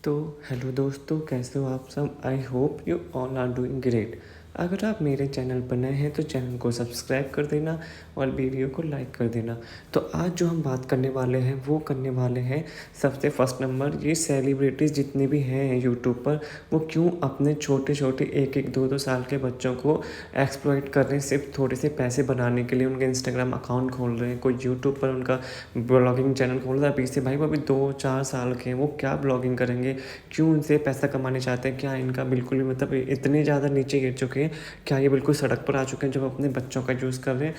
तो हेलो दोस्तों, कैसे हो आप सब। I hope you all are doing great. अगर आप मेरे चैनल पर नए हैं तो चैनल को सब्सक्राइब कर देना और वीडियो को लाइक कर देना। तो आज जो हम बात करने वाले हैं वो करने वाले हैं सबसे फर्स्ट नंबर, ये सेलिब्रिटीज़ जितने भी हैं यूट्यूब पर वो क्यों अपने छोटे छोटे एक एक दो दो साल के बच्चों को एक्सप्लॉइट कर रहे हैं सिर्फ थोड़े से पैसे बनाने के लिए। उनके इंस्टाग्राम अकाउंट खोल रहे हैं, कोई यूट्यूब पर उनका ब्लॉगिंग चैनल खोल रहा है पीछे। भाई वो अभी 2-4 साल के हैं, वो क्या ब्लॉगिंग करेंगे, क्यों उनसे पैसा कमाने चाहते हैं, क्या इनका बिल्कुल भी मतलब इतने ज़्यादा नीचे गिर चुके हैं, क्या ये बिल्कुल सड़क पर आ चुके हैं जब अपने बच्चों का यूज़ कर रहे हैं।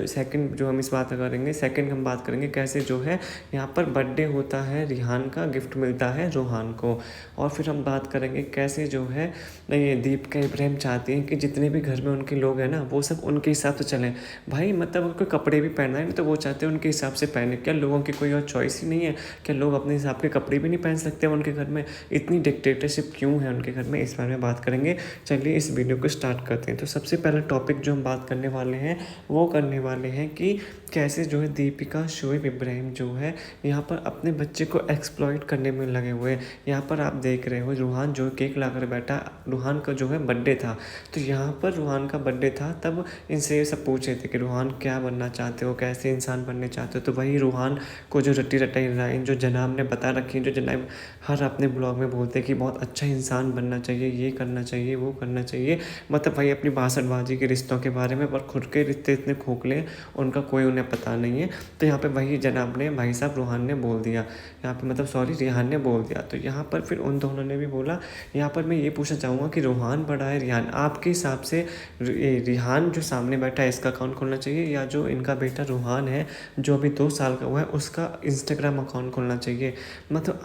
सेकंड जो हम इस बात करेंगे, सेकंड हम बात करेंगे कैसे जो है यहाँ पर बर्थडे होता है रिहान का, गिफ्ट मिलता है रोहान को। और फिर हम बात करेंगे कैसे जो है ये दीपिका इब्राहिम चाहती हैं कि जितने भी घर में उनके लोग हैं ना वो सब उनके हिसाब से चलें। भाई मतलब उनको कपड़े भी पहनना है ना तो वो चाहते हैं उनके हिसाब से पहने। क्या लोगों की कोई और चॉइस ही नहीं है? क्या लोग अपने हिसाब के कपड़े भी नहीं पहन सकते उनके घर में? इतनी डिक्टेटरशिप क्यों है उनके घर में, इस बारे में बात करेंगे। चलिए इस वीडियो को स्टार्ट करते हैं। तो सबसे पहला टॉपिक जो हम बात करने वाले हैं वो करने वाले हैं कि कैसे जो है दीपिका शोएब इब्राहिम जो है यहाँ पर अपने बच्चे को एक्सप्लॉइट करने में लगे हुए हैं। यहाँ पर आप देख रहे हो रूहान जो केक ला कर बैठा, रूहान का जो है बर्थडे था। तो यहाँ पर रूहान का बर्थडे था, तब इनसे ये सब पूछे थे कि रूहान क्या बनना चाहते हो, कैसे इंसान बनने चाहते हो। तो वही रूहान को जो रटी रटाई लाइन जो जनाब ने बता रखी है, जो जनाब हर अपने ब्लॉग में बोलते हैं कि बहुत अच्छा इंसान बनना चाहिए, ये करना चाहिए, वो करना चाहिए। मतलब भाई अपनी बासठबाजी के रिश्तों के बारे में, पर खुद के रिश्ते इतने खोखले उनका कोई उन्हें पता नहीं है। तो यहाँ पे वही जनाब ने, भाई साहब रूहान ने बोल दिया, यहाँ पे मतलब सॉरी रिहान ने बोल दिया। तो यहाँ पर फिर उन दोनों ने भी बोला। यहाँ पर मैं ये पूछना चाहूँगा कि रूहान बड़ा है रिहान, आपके हिसाब से रिहान जो सामने बैठा है इसका अकाउंट खोलना चाहिए, या जो इनका बेटा रूहान है जो अभी 2 साल का हुआ है उसका इंस्टाग्राम अकाउंट खोलना चाहिए? मतलब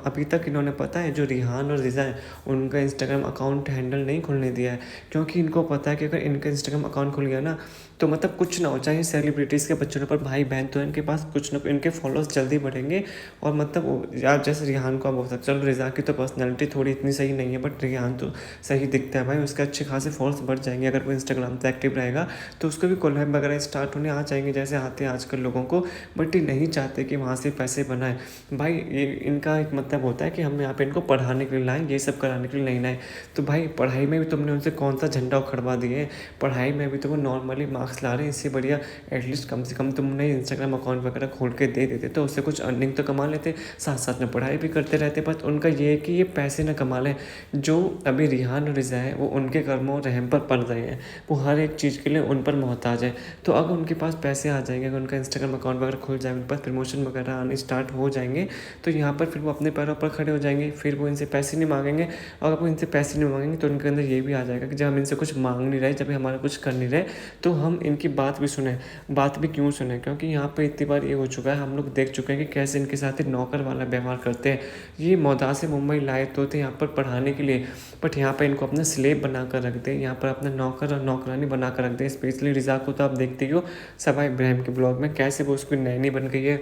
अभी तक इन्होंने पता है जो रिहान और रिजा है उनका इंस्टाग्राम अकाउंट हैंडल नहीं खोलने दिया है, क्योंकि इनको पता है कि अगर इनका इंस्टाग्राम अकाउंट खुल गया ना तो मतलब कुछ ना हो, चाहे सेलिब्रिटीज़ के बच्चों पर भाई बहन तो इनके पास कुछ ना, इनके फॉलोअर्स जल्दी बढ़ेंगे। और मतलब यार जैसे रिहान को आप बोल सकते, चलो रिजा की तो पर्सनैलिटी थोड़ी इतनी सही नहीं है, बट रिहान तो सही दिखता है भाई, उसके अच्छे खासे फॉलोअर्स बढ़ जाएंगे अगर वो इंस्टाग्राम पर एक्टिव रहेगा। तो उसको भी कोलैब वगैरह स्टार्ट होने आ जाएंगे जैसे आते हैं आजकल लोगों को। बट ये नहीं चाहते कि वहाँ से पैसे बनाए। भाई ये इनका एक मतलब होता है कि हम यहाँ पे इनको पढ़ाने के लिए लाएँ, ये सब कराने के लिए नहीं लाए। तो भाई पढ़ाई में भी तुमने उनसे कौन सा झंडा उखड़वा दिए? पढ़ाई में भी तो वो नॉर्मली मार्क्स ला रहे हैं, इससे बढ़िया एटलीस्ट कम से कम तुमने इंस्टाग्राम अकाउंट वगैरह खोल के दे देते तो उससे कुछ अर्निंग तो कमा लेते, साथ साथ में पढ़ाई भी करते रहते। बस उनका ये है कि ये पैसे ना कमा लें। जो अभी रिहान और रिजा है वो उनके कर्मों रहम पर पड़ रहे हैं, वो हर एक चीज़ के लिए उन पर मोहताज है। तो अगर उनके पास पैसे आ जाएंगे, अगर उनका इंस्टाग्राम अकाउंट वगैरह खुल जाएगा, उनके पास प्रमोशन वगैरह आने स्टार्ट हो जाएंगे, तो यहाँ पर फिर वो अपने पैरों पर खड़े हो जाएंगे। फिर वो इनसे पैसे नहीं मांगेंगे, और अगर वो इनसे पैसे नहीं मांगेंगे तो उनके अंदर ये भी आ जाएगा कि जब हम इनसे कुछ मांग नहीं रहे, जब हमारा कुछ कर नहीं रहे, तो हम इनकी बात भी सुने। बात भी क्यों सुने? क्योंकि यहाँ पर इतनी बार ये हो चुका है, हम लोग देख चुके हैं कि कैसे इनके साथ नौकर वाला व्यवहार करते हैं। ये मौदा से मुंबई लाए तो थे यहाँ पर पढ़ाने के लिए, बट यहाँ पर इनको अपना स्लेब बना कर रख दे, यहाँ पर अपना नौकर और नौकरानी बना कर रख दे। स्पेशली रिजा को तो आप देखते ही हो सबा इब्राहिम के ब्लॉग में, कैसे वो उसकी नैनी बन गई है,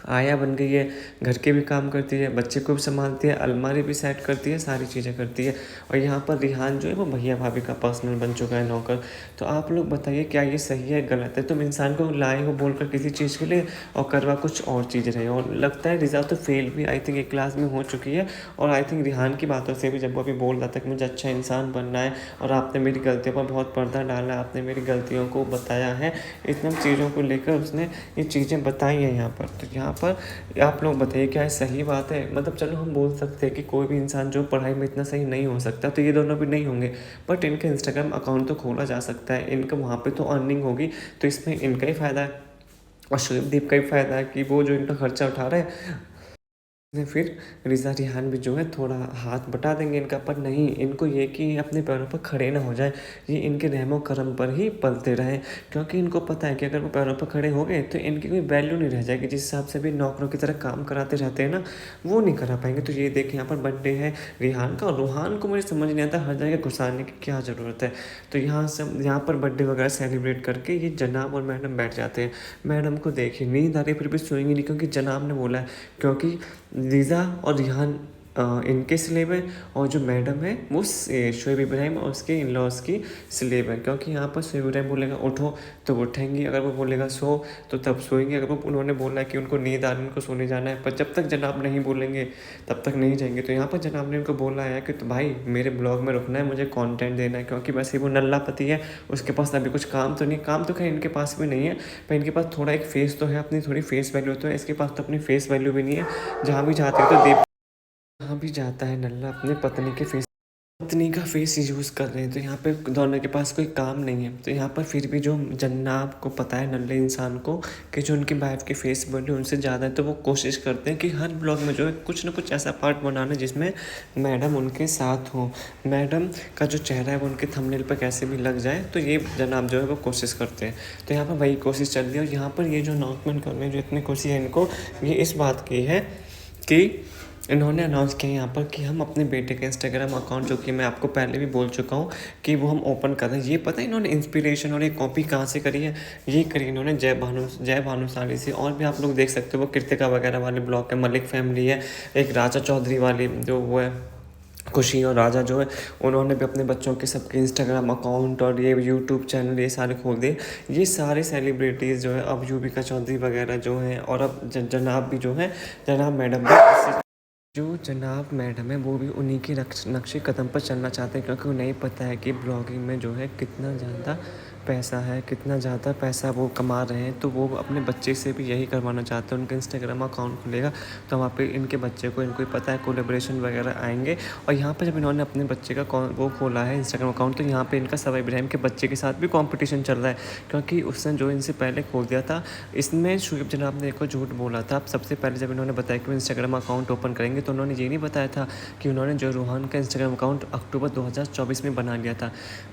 आया बन गई है, घर के भी काम करती है, बच्चे को भी संभालती है, अलमारी भी सेट करती है, सारी चीज़ें करती है। और यहाँ पर रिहान जो है वो भैया भाभी का पर्सनल बन चुका है, नौकर। तो आप लोग बताइए क्या ये सही है गलत है? तुम इंसान को लाए हो बोलकर किसी चीज़ के लिए और करवा कुछ और चीज़ रहे हो। और लगता है रिजा तो फेल भी आई थिंक एक क्लास में हो चुकी है। और आई थिंक रिहान की बातों से भी, जब वो अभी बोल रहा था कि मुझे अच्छा इंसान बनना है और आपने मेरी गलतियों पर बहुत पर्दा डाला, आपने मेरी गलतियों को बताया है, इन सब चीज़ों को लेकर उसने ये चीज़ें बताई हैं यहाँ पर। तो यहाँ पर आप लोग बताइए क्या सही बात है? मतलब चलो हम बोल सकते हैं कि कोई भी इंसान जो पढ़ाई में इतना सही नहीं हो सकता, तो ये दोनों भी नहीं होंगे, बट इनका इंस्टाग्राम अकाउंट तो खोला जा सकता है, इनका वहाँ पे तो अर्निंग होगी, तो इसमें इनका ही फ़ायदा है और शुभदीप का ही फ़ायदा है कि वो जो इनका खर्चा उठा रहे हैं फिर रिजा रिहान भी जो है थोड़ा हाथ बटा देंगे इनका। पर नहीं, इनको ये कि अपने पैरों पर खड़े ना हो जाए, ये इनके रहमो करम पर ही पलते रहें, क्योंकि इनको पता है कि अगर वो पैरों पर खड़े हो गए तो इनकी कोई वैल्यू नहीं रह जाएगी। जिस हिसाब से भी नौकरों की तरह काम कराते रहते हैं ना, वो नहीं करा पाएंगे। तो ये देखें यहाँ पर बर्थडे है रिहान का, और रूहान को मुझे समझ नहीं आता हर जगह घुसाने की क्या ज़रूरत है। तो यहाँ पर बर्थडे वगैरह सेलिब्रेट करके ये जनाब और मैडम बैठ जाते हैं। मैडम को देखिए नींद आ रही फिर भी सोएंगी नहीं, क्योंकि जनाब ने बोला है, क्योंकि रिजा और रिहान इनके स्लेब हैं और जो मैडम है वो शोएब इब्राहिम और उसके इन लॉज की स्लेब है। क्योंकि यहाँ पर शोएब इब्राहिम बोलेगा उठो तो वो उठेंगी, अगर वो बोलेगा सो तो तब सोएंगे, अगर वो उन्होंने बोला है कि उनको नींद आ रही है उनको सोने जाना है, पर जब तक जनाब नहीं बोलेंगे तब तक नहीं जाएंगे। तो यहाँ पर जनाब ने उनको बोला है कि तो भाई मेरे ब्लॉग में रुकना है, मुझे कंटेंट देना है, क्योंकि वैसे वो नल्ला पति है, उसके पास अभी कुछ काम तो नहीं, काम तो खैर इनके पास भी नहीं है, पर इनके पास थोड़ा एक फेस तो है, अपनी थोड़ी फेस वैल्यू तो है, इसके पास तो अपनी फेस वैल्यू भी नहीं है। जहाँ भी जाते हैं तो दीप जहाँ भी जाता है नल्ला अपनी पत्नी का फेस यूज़ कर रहे हैं। तो यहाँ पे दोनों के पास कोई काम नहीं है। तो यहाँ पर फिर भी जो जन्नाब को पता है नल्ले इंसान को कि जो उनकी वाइफ की फेस वैल्यू उनसे ज़्यादा है, तो वो कोशिश करते हैं कि हर ब्लॉग में जो है कुछ ना कुछ ऐसा पार्ट बनाना जिसमें मैडम उनके साथ हो, मैडम का जो चेहरा है वो उनके थंबनेल पर कैसे भी लग जाए। तो ये जनाब जो है वो कोशिश करते हैं। तो यहाँ पर वही कोशिश चल रही है। और यहाँ पर ये जो अनाउंसमेंट कर रहे हैं, जो इतनी खुशी है इनको, ये इस बात की है कि इन्होंने अनाउंस किया यहाँ पर कि हम अपने बेटे का इंस्टाग्राम अकाउंट, जो कि मैं आपको पहले भी बोल चुका हूँ कि वो हम ओपन कर रहे हैं। ये पता है इन्होंने इंस्पिरेशन और ये कॉपी कहाँ से करी है? ये करी इन्होंने जय भानुशाली से। और भी आप लोग देख सकते हो वो कृतिका वगैरह वाले ब्लॉग है, मलिक फैमिली है, एक राजा चौधरी वाली जो वो है खुशी और राजा जो है, उन्होंने भी अपने बच्चों के सबके इंस्टाग्राम अकाउंट और ये यूट्यूब चैनल ये सारे खोल दिए। ये सारे सेलिब्रिटीज़ जो है अब युविका चौधरी वगैरह जो हैं, और अब जनाब भी जो है, जनाब मैडम भी, जो जनाब मैडम है वो भी उन्हीं के नक्शे कदम पर चलना चाहते हैं। क्योंकि उन्हें पता है कि ब्लॉगिंग में जो है कितना ज़्यादा पैसा है, कितना ज़्यादा पैसा वो कमा रहे हैं। तो वो अपने बच्चे से भी यही करवाना चाहते हैं। उनका इंस्टाग्राम अकाउंट खुलेगा तो वहाँ पे इनके बच्चे को, इनको पता है कोलेब्रेशन वगैरह आएंगे। और यहाँ पर जब इन्होंने अपने बच्चे का वो खोला है इंस्टाग्राम अकाउंट, तो यहाँ पर इनका शोएब इब्राहिम के बच्चे के साथ भी कॉम्पिटिशन चल रहा है। क्योंकि उसने जो इनसे पहले खोल दिया था, इसमें शोएब जनाब ने एक झूठ बोला था। सबसे पहले जब इन्होंने बताया कि वो इंस्टाग्राम अकाउंट ओपन करेंगे, तो उन्होंने ये नहीं बताया था कि उन्होंने जो रूहान का इंस्टाग्राम अकाउंट अक्टूबर 2024 में बना लिया था।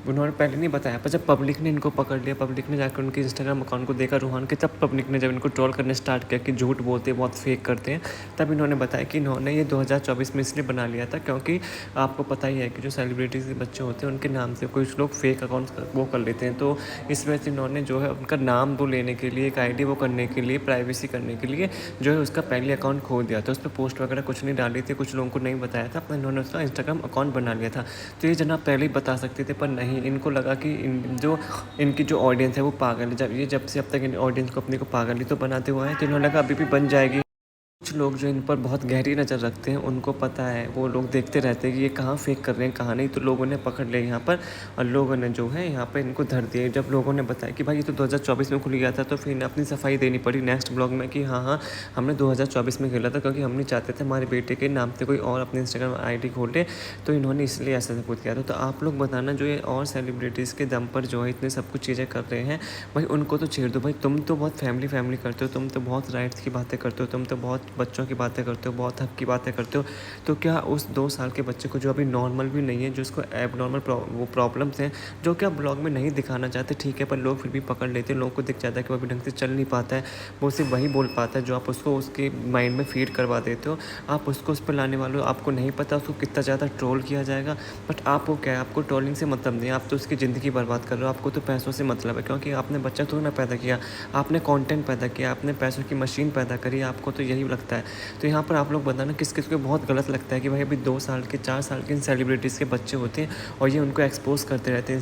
उन्होंने पहले नहीं बताया, पर जब पब्लिक ने इनको पकड़ लिया, पब्लिक ने जाकर उनके इंस्टाग्राम अकाउंट को देखा रूहान के, तब पब्लिक ने जब इनको ट्रोल करने स्टार्ट किया कि झूठ बोलते हैं, बहुत फेक करते हैं, तब इन्होंने बताया कि इन्होंने ये 2024 में इसलिए बना लिया था क्योंकि आपको पता ही है कि जो सेलिब्रिटीज़ के बच्चे होते हैं उनके नाम से कुछ लोग फेक अकाउंट वो कर लेते हैं। तो इस वजह से इन्होंने जो है उनका नाम वो लेने के लिए, एक आईडी वो करने के लिए, प्राइवेसी करने के लिए जो है उसका पहले अकाउंट खोल दिया था। उस पर पोस्ट वगैरह कुछ नहीं डाली थी, कुछ लोगों को नहीं बताया था, पर इन्होंने उसका इंस्टाग्राम अकाउंट बना लिया था। तो ये जनाब पहले ही बता सकते थे, पर नहीं, इनको लगा कि इनकी जो ऑडियंस है वो पागल है। जब से अब तक इन ऑडियंस को अपने को पागल ही तो बनाते हुए हैं, तो इन्होंने लगा अभी भी बन जाएगी। कुछ लोग जो इन पर बहुत गहरी नज़र रखते हैं, उनको पता है, वो लोग देखते रहते हैं कि ये कहाँ फेक कर रहे हैं कहाँ नहीं। तो लोगों ने पकड़ लिया यहाँ पर, और लोगों ने जो है यहाँ पर इनको धर दिया। जब लोगों ने बताया कि भाई ये तो 2024 में खुल गया था, तो फिर इन्हें अपनी सफाई देनी पड़ी नेक्स्ट ब्लॉग में कि हाँ हमने 2024 में खेला था, क्योंकि हम नहीं चाहते थे हमारे बेटे के नाम से कोई और अपने इंस्टाग्राम ID खोले। तो इन्होंने इसलिए ऐसा सब कुछ किया था। तो आप लोग बताना, जो ये और सेलिब्रिटीज़ के दम पर जो है इतने सब कुछ चीज़ें कर रहे हैं, भाई उनको तो छेड़ दो। भाई तुम तो बहुत फैमिली करते हो, तुम तो बहुत राइट्स की बातें करते हो, तुम तो बहुत बच्चों की बातें करते हो, बहुत हक की बातें करते हो। तो क्या उस 2 साल के बच्चे को, जो अभी नॉर्मल भी नहीं है, जो उसको एबनॉर्मल वो प्रॉब्लम्स हैं, जो कि आप ब्लॉग में नहीं दिखाना चाहते, ठीक है, पर लोग फिर भी पकड़ लेते हैं। लोगों को दिख जाता है कि वो अभी ढंग से चल नहीं पाता है, वो सिर्फ वही बोल पाता है जो आप उसको उसके माइंड में फीड करवा देते हो। आप उसको उस पर लाने वाले हो, आपको नहीं पता उसको कितना ज़्यादा ट्रोल किया जाएगा। बट आपको क्या है, आपको ट्रोलिंग से मतलब नहीं है, आप तो उसकी ज़िंदगी बर्बाद कर रहे हो। आपको तो पैसों से मतलब है, क्योंकि आपने बच्चा थोड़ा ना पैदा किया, आपने कंटेंट पैदा किया, आपने पैसों की मशीन पैदा करी, आपको तो यही लगता है। तो यहाँ पर आप लोग बताना किस किस को बहुत गलत लगता है कि भाई अभी 2 साल के 4 साल के इन सेलिब्रिटीज़ के बच्चे होते हैं और ये उनको एक्सपोज करते रहते हैं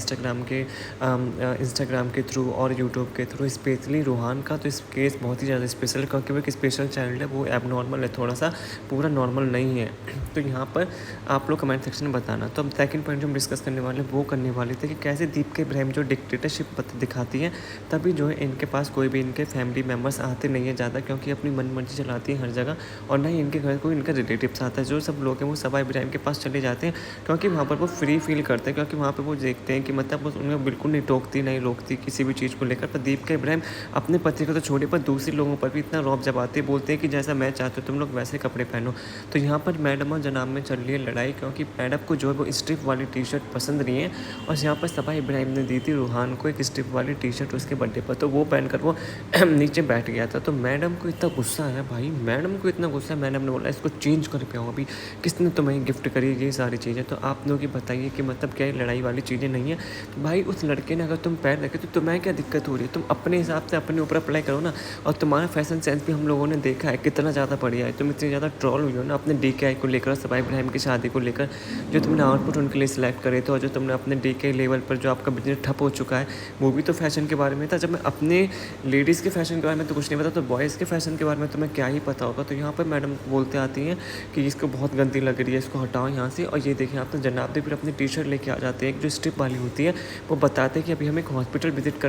इंस्टाग्राम के थ्रू और यूट्यूब के थ्रू। स्पेशली रूहान का तो इस केस बहुत ही ज़्यादा स्पेशल है, क्योंकि वो एक स्पेशल चाइल्ड है, वो एबनॉर्मल है, थोड़ा सा पूरा नॉर्मल नहीं है। तो यहाँ पर आप लोग कमेंट सेक्शन में बताना। तो अब सेकंड पॉइंट जो हम डिस्कस करने वाले वो करने वाले थे कि कैसे दीपिका इब्राहिम जो डिक्टेटरशिप दिखाती है, तभी जो है इनके पास कोई भी इनके फैमिली मेम्बर्स आते नहीं है ज़्यादा, क्योंकि अपनी मनमर्जी चलाती है हर जगह, और ना ही इनके घर कोई इनका रिलेटिव्स आता है। जो सब लोग हैं वो शोएब इब्राहिम के पास चले जाते हैं, क्योंकि वहाँ पर वो फ्री फील करते हैं, क्योंकि वहाँ पर वो देखते हैं कि मतलब उन्हें बिल्कुल नहीं टोकती, नहीं रोकती किसी भी चीज़ को लेकर। पर दीपिका इब्राहिम अपने पति को तो छोड़े, पर दूसरे लोगों पर भी इतना रौब जमाते हैं, बोलते हैं कि जैसा मैं चाहती हूँ तुम लोग वैसे कपड़े पहनो। तो यहाँ पर मैडम और जनाब में चल रही है लड़ाई, क्योंकि मैडम को जो है वो स्ट्रिप वाली टी-शर्ट पसंद नहीं है, और यहाँ पर शोएब इब्राहिम ने दी थी रूहान को एक स्ट्रिप वाली टी-शर्ट उसके बर्थडे पर, तो वो पहनकर वो नीचे बैठ गया था। तो मैडम को इतना गुस्सा है भाई, मैडम को इतना गुस्सा है, मैडम ने बोला इसको चेंज कर पे आओ, अभी किसने तुम्हें गिफ्ट करी ये सारी चीज़ें। तो आप लोग ये बताइए कि मतलब क्या लड़ाई वाली चीज़ें नहीं है। तो भाई उस लड़के ने अगर तुम पैर रखे तो तुम्हें क्या दिक्कत हो रही है? तुम अपने हिसाब से अपने ऊपर अप्लाई करो ना। और तुम्हारा फैशन सेंस भी हम लोगों ने देखा है कितना ज़्यादा बढ़िया है। तुम इतनी ज़्यादा ट्रोल हुई हो ना अपने DKI को लेकर, लेकर, सबाई इब्राहिम की शादी को लेकर जो तुमने आउटपुट उनके लिए सिलेक्ट करे थे और जो तुमने अपने डीके लेवल पर जो आपका बिजनेस ठप हो चुका है, वो भी तो फैशन के बारे में था। जब मैं अपने लेडीज़ के फैशन के बारे में तो कुछ नहीं पता, तो बॉयज़ के फैशन के बारे में तुम्हें क्या ही पता होगा। तो यहाँ पर मैडम बोलते आती हैं कि इसको बहुत गंदी लग रही है, इसको हटाओ यहाँ से। और ये देखें आप, तो जनाब भी फिर अपनी टी शर्ट लेके आ जाते हैं, एक जो स्ट्रिप वाली होती है, वो बताते हैं कि अभी हम एक हॉस्पिटल विजिट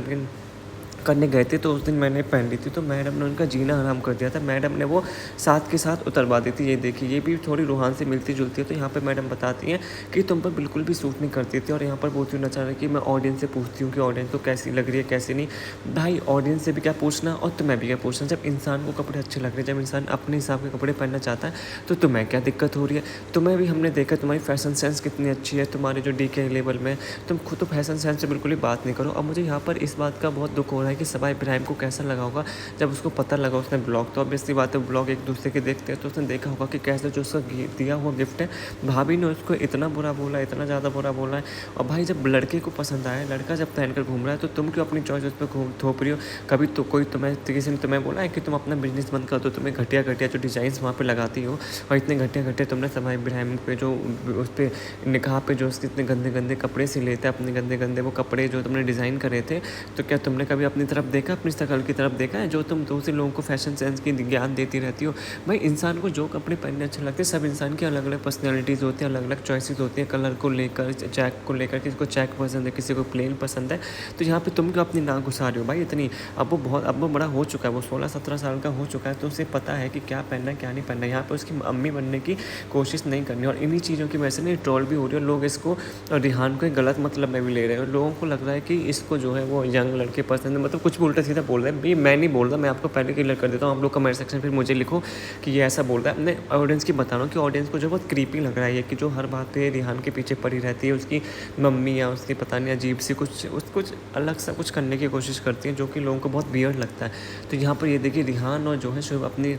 करने गए थे, तो उस दिन मैंने पहन ली थी, तो मैडम ने उनका जीना हराम कर दिया था। मैडम ने वो साथ के साथ उतरवा दी थी। ये देखिए, ये भी थोड़ी रूहान से मिलती जुलती है। तो यहाँ पे मैडम बताती हैं कि तुम पर बिल्कुल भी सूट नहीं करती थी। और यहाँ पर बोलती हूँ नचा रही कि मैं ऑडियंस से पूछती हूँ कि ऑडियंस को कैसी लग रही है कैसी नहीं। भाई ऑडियंस से भी क्या पूछना और तुम्हें भी क्या पूछना। जब इंसान को कपड़े अच्छे लग रहे हैं, जब इंसान अपने हिसाब के कपड़े पहनना चाहता है, तो तुम्हें क्या दिक्कत हो रही है। तुम्हें भी हमने देखा तुम्हारी फैशन सेंस कितनी अच्छी है, तुम्हारे जो डीके लेवल में, तुम खुद तो फैशन सेंस से बिल्कुल ही बात नहीं करो। और मुझे यहाँ पर इस बात का बहुत दुख हो रहा है कि सबाई इब्राहिम को कैसा लगा होगा जब उसको पता लगा उसने ब्लॉग, तो ऑब्वियसली बात है ब्लॉग एक दूसरे के देखते हैं, तो उसने देखा होगा कि कैसे जो उसका दिया हुआ गिफ्ट है, भाभी ने उसको इतना बुरा बोला, इतना ज़्यादा बुरा बोला है। और भाई जब लड़के को पसंद आया, लड़का जब पहन कर घूम रहा है, तो तुम क्यों अपनी चॉइस उस पर थोप रही हो। कभी तो कोई तुम्हें किसी ने तुम्हें बोला है कि तुम अपना बिजनेस बंद कर दो, तुम्हें घटिया घटिया जो डिज़ाइन वहाँ पर लगाती हो, और इतने घटिया घटिया तुमने सबाई इब्राहिम पे जो उस पर निकाह पे जो उसके इतने गंदे गंदे कपड़े सिले थे, अपने गंदे गंदे वो कपड़े जो तुमने डिज़ाइन करे थे, तो क्या तुमने कभी अपनी तरफ देखा, अपनी शक्ल की तरफ देखा है। जो तुम दूसरे लोगों को फैशन सेंस की ज्ञान देती रहती हो। भाई इंसान को जो कपड़े पहनने अच्छे लगते हैं, सब इंसान की अलग अलग पर्सनैलिटीज़ होती हैं, अलग अलग चॉइसेस होती हैं, कलर को लेकर, चेक को लेकर, किसी को चेक पसंद है, किसी को प्लेन पसंद है। तो यहाँ पे तुम क्यों अपनी नाक घुसा रहे हो भाई इतनी। अब वो बड़ा हो चुका है, वो 16-17 साल का हो चुका है, तो उसे पता है कि क्या पहनना है क्या नहीं पहनना है। यहाँ पर उसकी अम्मी बनने की कोशिश नहीं करनी। और इन्हीं चीज़ों की वजह से नहीं ट्रोल भी हो रही है, लोग इसको और रिहान को एक गलत मतलब में भी ले रहे हैं। और लोगों को लग रहा है कि इसको जो है वो यंग लड़के पसंद है, मतलब कुछ भी उल्टा सीधा बोल रहे हैं। भाई मैं नहीं बोल रहा, मैं आपको पहले क्लियर कर देता हूँ। आप लोग कमेंट सेक्शन फिर मुझे लिखो कि ये ऐसा बोल रहा है। मैं ऑडियंस की बता रहा हूँ कि ऑडियंस को जो बहुत क्रीपी लग रहा है ये, कि जो हर बात पे रिहान के पीछे पड़ी रहती है, उसकी मम्मी या उसकी पता नहीं अजीब सी कुछ अलग सा कुछ करने की कोशिश करती है, जो कि लोगों को बहुत वियर्ड लगता है। तो यहाँ पर ये देखिए रिहान और जो है शुभ अपनी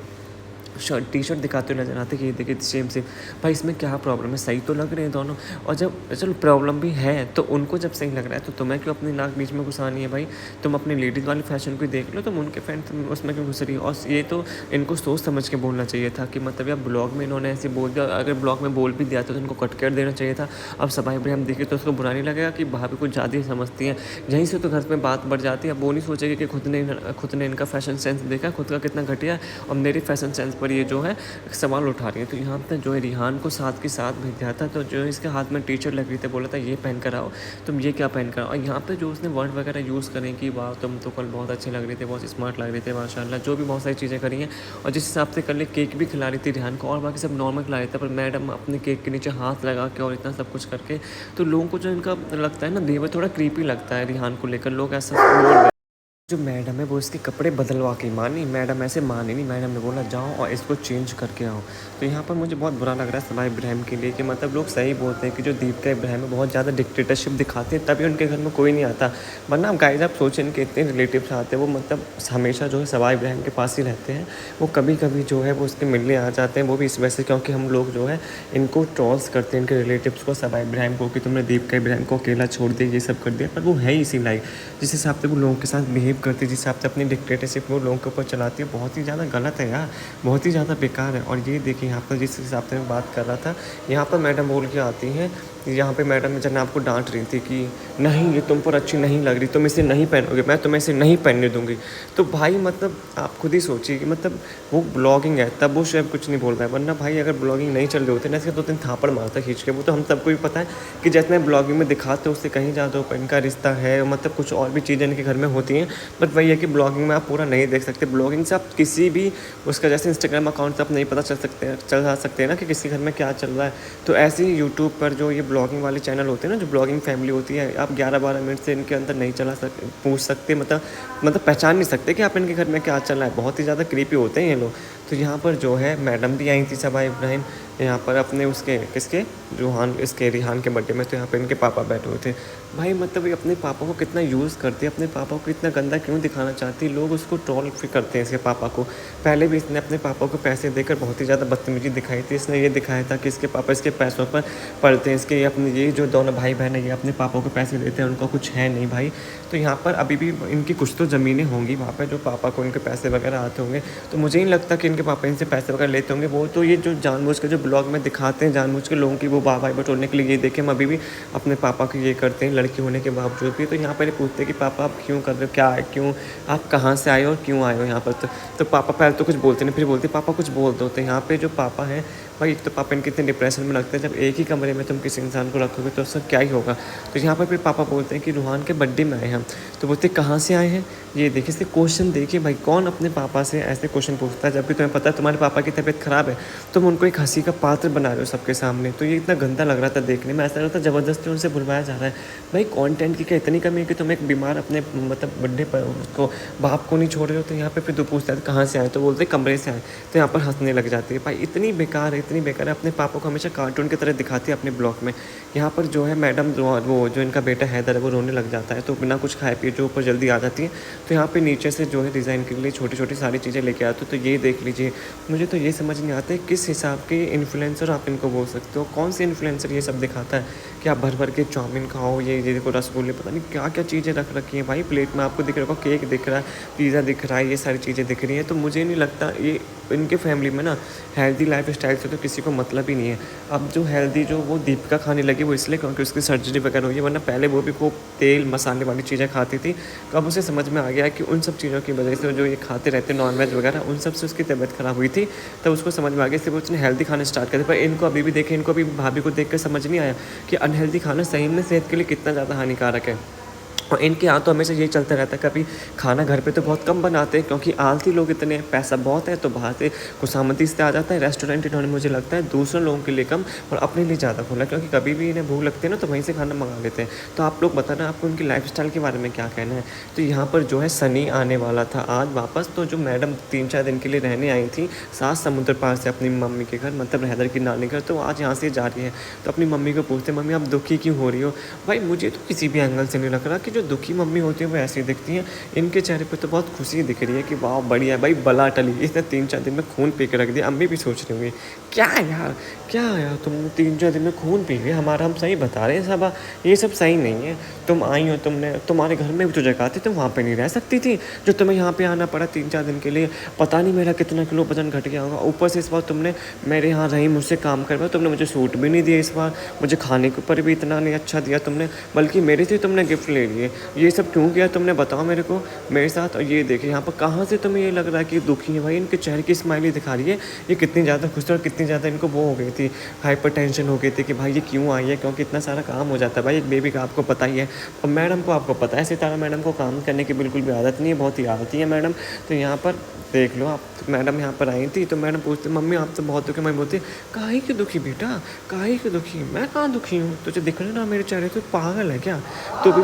टी शर्ट दिखाते हुए नजर आते कि ये देखिए सेम सेम। भाई इसमें क्या प्रॉब्लम है, सही तो लग रहे हैं दोनों। और जब चलो प्रॉब्लम भी है तो उनको जब सही लग रहा है, तो तुम्हें क्यों अपनी नाक बीच में घुसानी है भाई। तुम अपनी लेडीज़ वाले फैशन को ही देख लो, तुम उनके फैन उसमें क्यों घुस रही हो। और ये तो इनको सोच समझ के बोलना चाहिए था कि मतलब यार ब्लॉग में इन्होंने ऐसे बोल दिया, अगर ब्लॉग में बोल भी दिया था तो इनको कट कर देना चाहिए था। अब सबाई इब्राहिम देखे तो उसको बुरा नहीं लगेगा कि भाभी कुछ ज़्यादा ही समझती हैं, यहीं से तो घर में बात बढ़ जाती है। अब वो नहीं सोचेगी कि खुद ने इनका फैशन सेंस देखा, खुद का कितना घटिया है, और मेरी फैशन सेंस पर ये जो है सवाल उठा रही है। तो यहाँ पर जो है रिहान को साथ के साथ भेज दिया था, तो जो इसके हाथ में टी शर्ट लग रही थी, बोला था ये पहन कर आओ, तुम ये क्या पहन कर आओ। और यहाँ पे जो उसने वर्ड वगैरह यूज़ करें कि वाह तुम तो कल बहुत अच्छे लग रहे थे, बहुत स्मार्ट लग रहे थे माशाल्लाह, जो भी बहुत सारी चीज़ें करी हैं। और जिस हिसाब से कल केक भी खिला रही थी रिहान को, और बाकी सब नॉर्मल खिला रही था, पर मैडम अपने केक के नीचे हाथ लगा के और इतना सब कुछ करके, तो लोगों को जो इनका लगता है ना बिहेवियर थोड़ा क्रीपी लगता है रिहान को लेकर। लोग ऐसा बोल रहे हैं। जो मैडम है वो इसके कपड़े बदलवा के मानी, मैडम ऐसे मानी नहीं, मैडम ने बोला जाओ और इसको चेंज करके आओ। तो यहाँ पर मुझे बहुत बुरा लग रहा है सबाई इब्राहिम के लिए कि मतलब लोग सही बोलते हैं कि जो दीपिका इब्राहिम है बहुत ज़्यादा डिक्टेटरशिप दिखाते हैं, तभी उनके घर में कोई नहीं आता। वरना गाइस आप सोचें इनके इतने रिलेटिव्स आते हैं, वो मतलब हमेशा जो है सबाई इब्राहिम के पास ही रहते हैं। वो कभी कभी जो है वो उसके मिलने आ जाते हैं, वो भी इस वजह से क्योंकि हम लोग जो है इनको ट्रॉल्स करते हैं, इनके रिलेटिव्स को, सबाई इब्राहिम को, कि तुमने दीपिका इब्राहिम को अकेला छोड़ दिया, ये सब कर दिया। पर वो है ही इसी लाइक, जिस हिसाब से वो लोगों के साथ बिहेव करती है, जिस हिसाब से अपनी डिक्टेटरशिप वो लोगों के ऊपर चलाती है, बहुत ही ज़्यादा गलत है यार, बहुत ही ज़्यादा बेकार है। और ये देखिए यहाँ पर जिस हिसाब से मैं बात कर रहा था, यहाँ पर मैडम बोल के आती हैं, यहाँ पे मैडम जनाब को डांट रही थी कि नहीं ये तुम पर अच्छी नहीं लग रही, तुम इसे नहीं पहनोगे, मैं तुम्हें इसे नहीं पहनने दूंगी। तो भाई मतलब आप खुद ही सोचिए कि मतलब वो ब्लॉगिंग है तब वो शायद कुछ नहीं बोल रहा है, वरना भाई अगर ब्लॉगिंग नहीं चल रही होती ना, इसके 2-3 थापड़ मारता खींच के। वो तो हम सबको भी पता है कि जितने ब्लॉगिंग में दिखाते हैं उससे कहीं ज़्यादा इनका रिश्ता है, मतलब कुछ और भी चीज़ें इनके घर में होती हैं। बट वही है कि ब्लॉगिंग में आप पूरा नहीं देख सकते। ब्लॉगिंग से आप किसी भी उसका जैसे इंस्टाग्राम अकाउंट से आप नहीं पता चल सकते हैं ना कि किसी घर में क्या चल रहा है। तो ऐसे ही यूट्यूब पर जो ये ब्लॉगिंग वाले चैनल होते हैं ना, जो ब्लॉगिंग फैमिली होती है, आप 11-12 मिनट से इनके अंदर नहीं पूछ सकते, मतलब पहचान नहीं सकते कि आप इनके घर में क्या चल रहा है। बहुत ही ज़्यादा क्रीपी होते हैं ये लोग। तो यहाँ पर जो है मैडम भी आई थी सबाई इब्राहिम यहाँ पर अपने उसके किसके रूहान इसके रिहान के बर्थडे में, तो यहाँ पे इनके पापा बैठे हुए थे। भाई मतलब ये अपने पापा को कितना यूज़ करती है, अपने पापा को इतना गंदा क्यों दिखाना चाहती है। लोग उसको ट्रोल भी करते हैं इसके पापा को। पहले भी इसने अपने पापा को पैसे देकर बहुत ही ज़्यादा बदतमीजी दिखाई थी। इसने ये दिखाया था कि इसके पापा इसके पैसों पर पड़ते हैं, इसके अपने ये जो दोनों भाई बहन है ये अपने पापा को पैसे देते हैं, उनका कुछ है नहीं भाई। तो यहाँ पर अभी भी इनकी कुछ तो ज़मीनें होंगी वहाँ पर जो पापा को इनके पैसे वगैरह आते होंगे। तो मुझे नहीं लगता कि इनके पापा इनसे पैसे वगैरह लेते होंगे। वो तो ये जो जानबूझ कर जो ब्लॉग में दिखाते हैं जानबूझ के लोगों की वो वाह-वाही बटोरने के लिए। ये देखिए हम अभी भी अपने पापा को ये करते हैं लड़की होने के बावजूद भी। तो यहाँ पर ये पूछते हैं कि पापा आप क्यों कर रहे हो? क्या है? क्यों? आप कहाँ से आए हो और क्यों आए हो यहाँ पर? तो पापा पहले तो कुछ बोलते नहीं, फिर बोलते पापा कुछ बोल दो। तो यहाँ पे जो पापा हैं भाई, एक तो पापा इनके इतने डिप्रेशन में लगते हैं, जब एक ही कमरे में तुम किसी इंसान को रखोगे तो उसका क्या ही होगा। तो यहाँ पर फिर पापा बोलते हैं कि रूहान के बर्थडे में आए हैं हम। तो बोलते कहाँ से आए हैं? ये देखिए इसके क्वेश्चन देखिए भाई, कौन अपने पापा से ऐसे क्वेश्चन पूछता है जबकि तुम्हें पता है तुम्हारे पापा की तबीयत खराब है, तुम उनको एक हंसी का पात्र बना रहे हो सबके सामने। तो ये इतना गंदा लग रहा था देखने में, ऐसा लग रहा था ज़बरदस्ती उनसे बुलवाया जा रहा है। भाई कंटेंट की क्या इतनी कमी है कि तुम एक बीमार अपने मतलब बर्थडे पर उसको बाप को नहीं छोड़ रहे हो। तो यहाँ पे फिर तो पूछता है कहाँ से आए, तो बोलते कमरे से आए। तो यहाँ पर हंसने लग जाती है। भाई इतनी बेकार है, इतनी बेकार है। अपने पापा को हमेशा कार्टून की तरह दिखाती है अपने ब्लॉग में। यहाँ पर जो है मैडम वो जो इनका बेटा हैदर है वो रोने लग जाता है, तो बिना कुछ खाए पिए जो ऊपर जल्दी आ जाती है। तो यहाँ पे नीचे से जो है डिज़ाइन के लिए छोटी छोटी सारी चीज़ें लेके आते हो। तो ये देख लीजिए, मुझे तो ये समझ नहीं आता है किस हिसाब के इन्फ्लुएंसर आप इनको बोल सकते हो। कौन से इन्फ्लुएंसर ये सब दिखाता है कि आप भर भर के चाउमीन खाओ, ये देखो रसगुल्ले, पता नहीं क्या क्या चीज़ें रख रखी हैं भाई प्लेट में। आपको दिख रहा होगा केक दिख रहा है, पिज़्ज़ा दिख रहा है, ये सारी चीज़ें दिख रही हैं। तो मुझे नहीं लगता ये इनके फैमिली में ना हेल्दी लाइफ स्टाइल से तो किसी को मतलब ही नहीं है। अब जो हेल्दी जो वो दीपिका खाने लगी वो इसलिए क्योंकि उसकी सर्जरी वगैरह हुई है, वरना पहले वो भी खूब तेल मसाले वाली चीज़ें खाती थी। तो अब उसे समझ में आ गया कि उन सब चीज़ों की वजह से जो ये खाते रहते नॉनवेज वगैरह उन सब से उसकी तबीयत ख़राब हुई थी। तब उसको समझ में आ गया, इसलिए उसने हेल्दी खाना स्टार्ट कर दिया। पर इनको अभी भी देखें, इनको अभी भाभी को देख कर समझ नहीं आया कि अनहेल्दी खाना सही में सेहत के लिए कितना ज़्यादा हानिकारक है। और इनके यहाँ तो हमेशा यही चलता रहता है, कभी खाना घर पे तो बहुत कम बनाते हैं क्योंकि आलसी लोग इतने हैं, पैसा बहुत है तो बाहर से खुशामदी से आ जाता है। रेस्टोरेंट इन्होंने मुझे लगता है दूसरे लोगों के लिए कम और अपने लिए ज़्यादा खोला, क्योंकि कभी भी इन्हें भूख लगती है ना तो वहीं से खाना मंगा लेते हैं। तो आप लोग बताना आपको उनकी लाइफस्टाइल के बारे में क्या कहना है। तो यहाँ पर जो है सनी आने वाला था आज वापस। तो जो मैडम 3-4 दिन के लिए रहने आई थी सात समुद्र पार से अपनी मम्मी के घर, मतलब हैदर की नानी घर, तो आज यहाँ से जा रही है। तो अपनी मम्मी को पूछते मम्मी आप दुखी क्यों हो रही हो? भाई मुझे तो किसी भी एंगल से नहीं लग रहा कि जो दुखी मम्मी होती है वो ऐसी दिखती हैं। इनके चेहरे पे तो बहुत खुशी दिख रही है कि वाह बढ़िया है भाई, बला टली, इसने 3-4 दिन में खून पी के रख दिया। अम्मी भी सोच रही होंगी क्या यार, क्या यार तुम 3-4 दिन में खून पी गए हमारा, हम सही बता रहे हैं सब, ये सब सही नहीं है। तुम आई हो, तुमने तुम्हारे घर में भी तो जगह थी, तुम वहाँ पे नहीं रह सकती थी जो तुम्हें यहाँ पे आना पड़ा 3-4 दिन के लिए। पता नहीं मेरा कितना किलो वजन घट गया होगा। ऊपर से इस बार तुमने मेरे यहाँ रही, मुझसे काम करवाया, तुमने मुझे सूट भी नहीं दिया इस बार, मुझे खाने के ऊपर भी इतना नहीं अच्छा दिया तुमने, बल्कि मेरे से तुमने गिफ्ट ले लिए। ये सब क्यों किया तुमने बताओ मेरे को मेरे साथ। और ये देखिए यहाँ पर कहाँ से तुम्हें ये लग रहा है कि दुखी है भाई, इनके चेहरे की स्माइली दिखा रही है ये कितनी ज़्यादा खुश है और कितनी ज़्यादा इनको वो हो गई थी, हाइपर टेंशन हो गई थी कि भाई ये क्यों आई है, क्योंकि इतना सारा काम हो जाता है भाई एक बेबी का, आपको पता ही है। और मैडम को आपको पता है सितारा मैडम को काम करने की बिल्कुल भी आदत नहीं है, बहुत ही आती है मैडम। तो यहाँ पर देख लो आप, तो मैडम यहाँ पर आई थी तो मैडम पूछती मम्मी आप तो बहुत दुखी। मैं बोलती काहे की दुखी बेटा, काहे की दुखी, मैं कहाँ दुखी हूँ, तुझे दिख रहा ना मेरे चेहरे पे, पागल है क्या? तो भी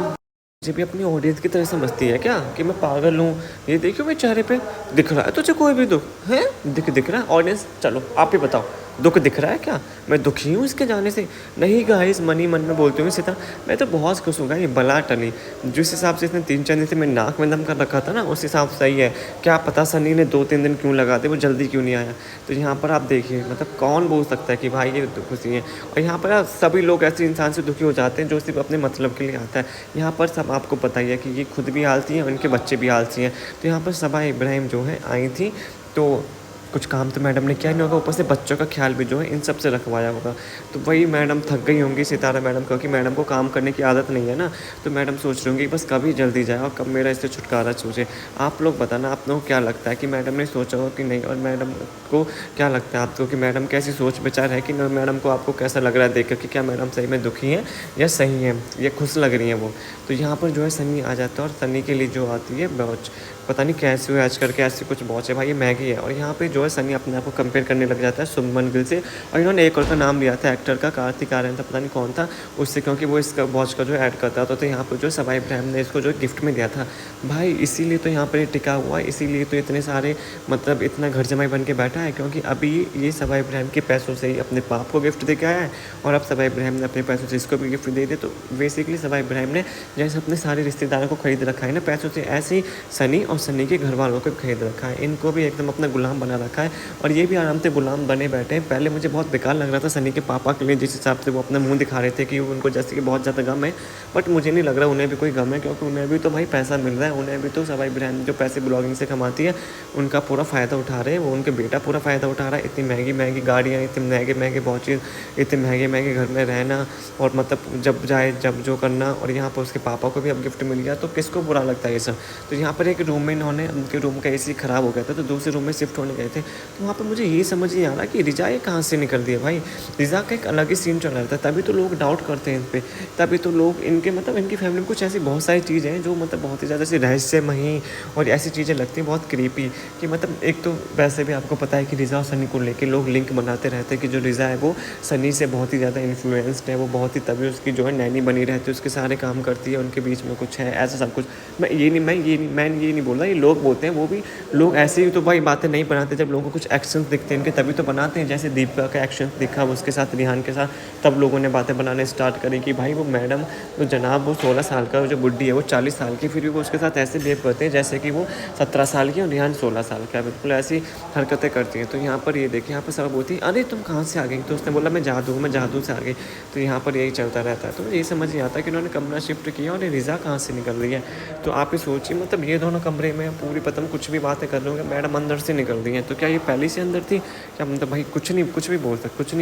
मुझे भी अपनी ऑडियंस की तरह समझती है क्या कि मैं पागल हूँ? ये देखियो मेरे चेहरे पे दिख रहा है तुझे कोई भी दुख है? दिख रहा है ऑडियंस? चलो आप ही बताओ दुख दिख रहा है क्या? मैं दुखी हूँ इसके जाने से? नहीं गाइस, मन ही मन में बोलती हूँ सीता, मैं तो बहुत खुश हूँ। ये बला टली, जिस हिसाब से इसने 3-4 दिन से मैं नाक में दम कर रखा था ना उस हिसाब से सही है। क्या पता सनी ने 2-3 दिन क्यों लगा दे, वो जल्दी क्यों नहीं आया। तो यहाँ पर आप देखिए मतलब कौन बोल सकता है कि भाई ये खुशी है। और यहाँ पर सभी लोग ऐसे इंसान से दुखी हो जाते हैं जो सिर्फ अपने मतलब के लिए आता है। यहाँ पर सब आपको पता ही है कि ये खुद भी आलसी हैं, उनके बच्चे भी आलसी हैं। तो यहाँ पर सबा इब्राहिम जो है आई थी, तो कुछ काम तो मैडम ने किया नहीं होगा, ऊपर से बच्चों का ख्याल भी जो है इन सब से रखवाया होगा। तो वही मैडम थक गई होंगी सितारा मैडम, क्योंकि मैडम को काम करने की आदत नहीं है ना। तो मैडम सोच रही होंगी बस कभी जल्दी जाए और कब मेरा इससे छुटकारा सूझे। आप लोग बताना आप लोगों को क्या लगता है कि मैडम ने सोचा हो कि नहीं, और मैडम को क्या लगता है आपको कि मैडम कैसी सोच विचार है कि मैडम को, आपको कैसा लग रहा है देख कर कि क्या मैडम सही में दुखी हैं या सही हैं या खुश लग रही हैं वो। तो यहाँ पर जो है सनी आ जाता है और सनी के लिए जो आती है बॉच, पता नहीं कैसे हुए आज करके ऐसी कुछ बॉच है भाई, ये मैगी है। और यहाँ पे जो है सनी अपने आप को कंपेयर करने लग जाता है शुभमन गिल से। और इन्होंने एक और का नाम लिया था एक्टर का, कार्तिक आर्यन था, पता नहीं कौन था उससे, क्योंकि वो इसका वॉच का जो ऐड करता था। तो यहाँ पर जो सवाई इब्राहिम ने इसको जो गिफ्ट में दिया था भाई, इसीलिए तो यहाँ पर ये टिका हुआ है, इसीलिए तो इतने सारे मतलब इतना घर जमाई बन के बैठा है, क्योंकि अभी ये सवाई इब्राहिम के पैसों से ही अपने बाप को गिफ्ट दे के आया है और अब सवाई इब्राहिम ने अपने पैसों से इसको भी गिफ्ट दे दिया। तो बेसिकली सवाई इब्राहिम ने जैसे अपने सारे रिश्तेदारों को खरीद रखा है ना पैसों से, ऐसे ही सनी और और सन्नी के घर वालों को खरीद रखा है। इनको भी एकदम अपना गुलाम बना रखा है और ये भी आराम से गुलाम बने बैठे हैं। पहले मुझे बहुत बेकार लग रहा था सन्नी के पापा के लिए, जिस हिसाब से वो अपना मुँह दिखा रहे थे कि उनको जैसे कि बहुत ज़्यादा गम है, बट मुझे नहीं लग रहा उन्हें भी कोई गम है, क्योंकि उन्हें भी तो भाई पैसा मिल रहा है। उन्हें भी तो सवाई ब्रांड जो पैसे ब्लॉगिंग से कमाती है उनका पूरा फ़ायदा उठा रहे हैं वो, उनके बेटा पूरा फ़ायदा उठा रहा है। इतनी महंगी महंगी गाड़ियाँ, इतने महंगे महंगे वॉचेस, इतने महंगे महंगे घर में रहना, और मतलब जब जाए जब जो करना, और यहाँ पर उसके पापा को भी अब गिफ्ट मिल गया, तो किसको बुरा लगता है ये सब। तो यहाँ पर एक रूम में इन्होंने, उनके रूम का एसी ख़राब हो गया था तो दूसरे रूम में शिफ्ट होने गए थे, तो वहाँ पर मुझे ये समझ नहीं आ रहा कि रिजा ये कहाँ से निकल दिया भाई। रिजा का एक अलग ही सीन चल रहा था, तभी तो लोग डाउट करते हैं इन पर, तभी तो लोग इनके मतलब इनकी फैमिली में कुछ ऐसी बहुत सारी चीज़ें हैं जो मतलब बहुत ही ज़्यादा ऐसी रहस्यमयी और ऐसी चीज़ें लगती हैं बहुत क्रीपी, कि मतलब एक तो वैसे भी आपको पता है कि रिजा और सनी को लेके लोग लिंक बनाते रहते हैं कि जो रिजा है वो सनी से बहुत ही ज़्यादा इन्फ्लुएंस्ड है, वो बहुत ही, तभी उसकी जो है नैनी बनी रहती है, उसके सारे काम करती है, उनके बीच में कुछ है ऐसा सब कुछ। मैं ये नहीं बोल रहा, ये लोग बोलते हैं, वो भी लोग ऐसे ही तो भाई बातें नहीं बनाते, जब लोगों को कुछ एक्शंस दिखते हैं इनके तभी तो बनाते हैं। जैसे दीपिका का एक्शन दिखा उसके साथ, रिहान के साथ, तब लोगों ने बातें बनाने स्टार्ट करी कि भाई वो मैडम, वो जनाब, वो 16 साल का जो बुड्ढी है वो 40 साल की, फिर भी वो उसके साथ ऐसे बिहेव करते हैं जैसे कि वो 17 साल की और रिहान 16 साल का, बिल्कुल ऐसी हरकतें करती हैं। तो यहाँ पर ये देखिए, यहाँ पर सब होती है, अरे तुम कहाँ से आ गई, तो उसने बोला मैं जादू से आ गई। तो यहाँ पर यही चलता रहता है। तो यही समझ नहीं आता कि उन्होंने कमरा शिफ्ट किया और ये रिजा कहाँ से निकल रही है। तो आप ही सोचिए, मतलब ये दोनों कमरे में पूरी पता नहीं कुछ भी बातें कर रहे होंगे, मैडम अंदर से निकल रही हैं, तो क्या ये पहले से अंदर थी क्या? मतलब भाई कुछ नहीं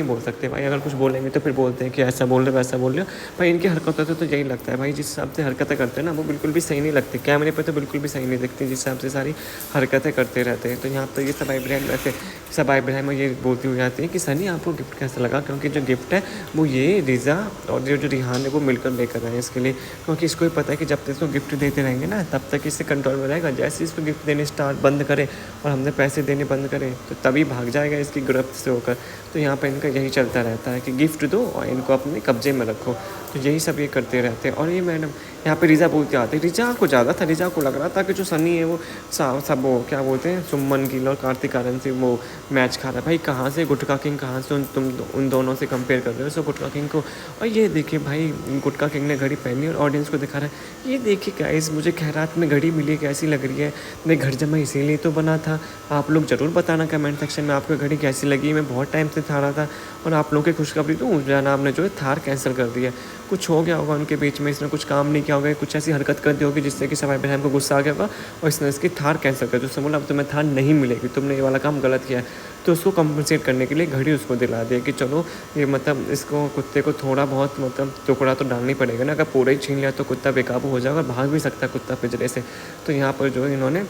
बोल सकते भाई, अगर कुछ बोलेंगे तो फिर बोलते हैं कि ऐसा बोल रहे हो वैसा बोल रहे हो भाई। इनकी हरकतों से तो यही लगता है भाई, जिस हिसाब से हरकतें करते हैं ना वो बिल्कुल भी सही नहीं लगती, कैमरे पे तो बिल्कुल भी सही नहीं दिखती, जिस हिसाब से सारी हरकतें करते रहते हैं। तो यहाँ पर ये सबाई इब्राहिम वैसे सबाई इब्राहिम ये बोलती हुई आती है कि सनी आपको गिफ्ट कैसा लगा, क्योंकि जो गिफ्ट है वो ये रिजा और जो रिहान है वो मिलकर लेकर आए हैं इसके लिए, क्योंकि इसको ही पता है कि जब तक इसको गिफ्ट देते रहेंगे ना तब तक इससे कंट्रोल में रहेगा। जैसे इसको गिफ्ट देने स्टार्ट बंद करे और हमने पैसे देने बंद करें तो तभी भाग जाएगा इसकी गिरफ्त से होकर। तो यहाँ पर इनका यही चलता रहता है कि गिफ्ट दो और इनको अपने कब्जे में रखो, तो यही सब ये करते रहते हैं। और ये मैडम यहाँ पे रिजा बोलते आते, रिजा को ज़्यादा था, रिजा को लग रहा था कि जो सनी है वो सब वो क्या बोलते हैं, सुमन गिल और कार्तिक आर्यन से वो मैच खा रहा है। भाई कहाँ से गुटका किंग, कहाँ से तुम उन दोनों से कंपेयर कर रहे हो सो गुटका किंग को। और ये देखिए भाई, गुटका किंग ने घड़ी पहनी और ऑडियंस को दिखा रहा है, ये देखिए गाइस मुझे खैरात में घड़ी मिली, कैसी लग रही है, मैं घर जमा इसीलिए तो बना था। आप लोग ज़रूर बताना कमेंट सेक्शन में आपको घड़ी कैसी लगी। मैं बहुत टाइम से था रहा था। और आप लोगों की खुशखबरी तो जनाब ने जो है थार कैंसिल कर दिया। कुछ हो गया होगा उनके बीच में, इसने कुछ काम नहीं किया होगा, कुछ ऐसी हरकत कर दी होगी जिससे कि सवाई इब्राहिम को गुस्सा आ गया होगा और इसने इसकी थार कैंसिल कर दी। उसने बोला अब तुम्हें थार नहीं मिलेगी, तुमने ये वाला काम गलत किया है। तो उसको कंपनसेट करने के लिए घड़ी उसको दिला दिया कि चलो ये मतलब इसको कुत्ते को थोड़ा बहुत मतलब टुकड़ा तो डालनी पड़ेगा ना, अगर पूरा ही छीन लिया तो कुत्ता बेकाबू हो जाएगा और भाग भी सकता है कुत्ता पिंजरे से। तो यहाँ पर जो इन्होंने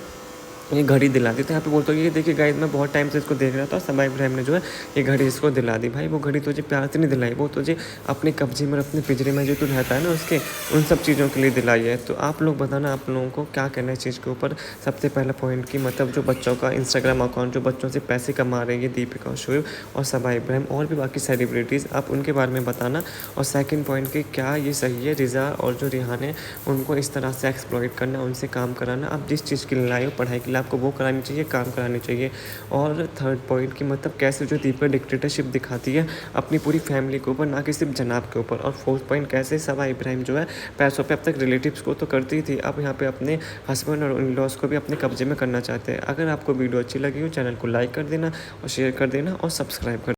ये घड़ी दिला दी। तो यहाँ पे बोलते हो ये देखिए गाइस, मैं बहुत टाइम से इसको देख रहा था, सबाई इब्राहिम ने जो है ये घड़ी इसको दिला दी। भाई वो घड़ी तुझे प्यार से नहीं दिलाई, वो तुझे अपने कब्जे में अपने पिंजरे में जो तू रहता है ना उसके उन सब चीज़ों के लिए दिलाई है। तो आप लोग बताना आप लोगों को क्या कहना है इस चीज़ के ऊपर। सबसे पहला पॉइंट कि मतलब जो बच्चों का इंस्टाग्राम अकाउंट जो बच्चों से पैसे कमा रहे हैं, दीपिका और शोएब और सबाई इब्राहिम और भी बाकी सेलिब्रिटीज़, आप उनके बारे में बताना। और सेकंड पॉइंट कि क्या ये सही है रिजा और जो रिहान है उनको इस तरह से एक्सप्लॉइट करना, उनसे काम कराना। आप जिस चीज़ के लिए लाए हो पढ़ाई के लिए आपको वो करानी चाहिए, काम करानी चाहिए। और थर्ड पॉइंट कि मतलब कैसे जो दीपिका डिक्टेटरशिप दिखाती है अपनी पूरी फैमिली के ऊपर, ना कि सिर्फ जनाब के ऊपर। और फोर्थ पॉइंट कैसे सबाई इब्राहिम जो है पैसों पे अब तक रिलेटिव्स को तो करती थी, अब यहाँ पे अपने हस्बैंड और इन लॉज को भी अपने कब्जे में करना चाहते हैं। अगर आपको वीडियो अच्छी लगी हो चैनल को लाइक कर देना और शेयर कर देना और सब्सक्राइब कर